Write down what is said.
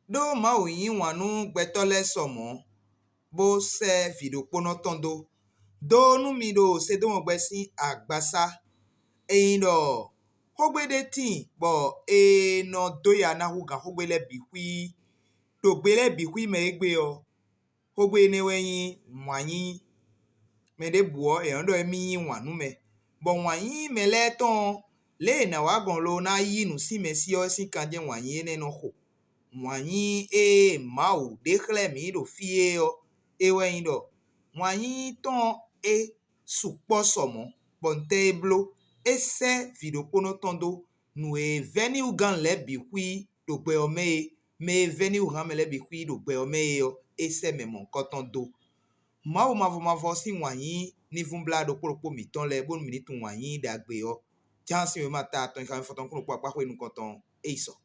Do ma oyin wanu gbetole somo bo se video pono tondo do nu mi do se do mo gbesi agbasa eindo hogbede tin bo no do ya na huga hogbele bihui do gbele bihui me egbe o hogbe ne weyin mwanyi me de buo e ndo emi wanu me bo wanyi me le ton le na wagon lo na yi nu si me si o si kanje wanyi ne no ho wanyi mau de khle mi do fie o weyin do wanyi ton supo somo bonte blo ese video pono tondo nu veni ugan le bihui do gbe o me veni ugan me le bihui do gbe o me o ese me mon koton do mavo si wanyi ni vumbla do poropo mi ton le bon mi tu wanyi da gbe o jansi me mata ton kan foton ko pa pa ko nu koton eiso